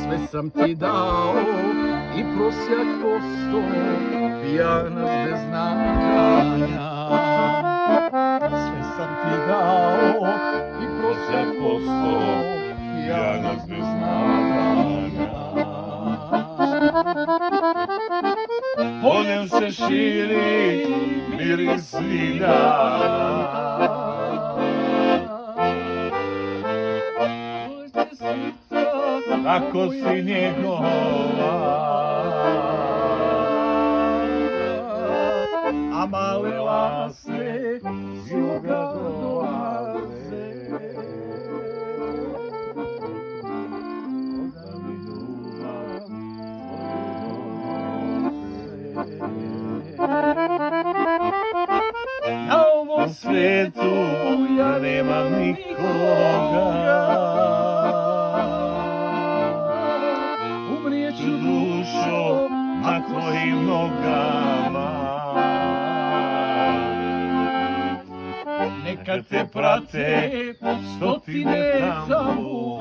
Sve sam ti dao i prosjak posto, pijanac bez nadanja. Sve sam ti dao i prosjak posto, pijanac bez nadanja. Poljem se širi miris vina, ako si njegova, a male laste s juga dolaze. Da mi ljubav tvoju donose. Na ovom svetu ja nemam nikoga, umrijeću dušo na tvojim nogama. Neka te prate stotine tamu,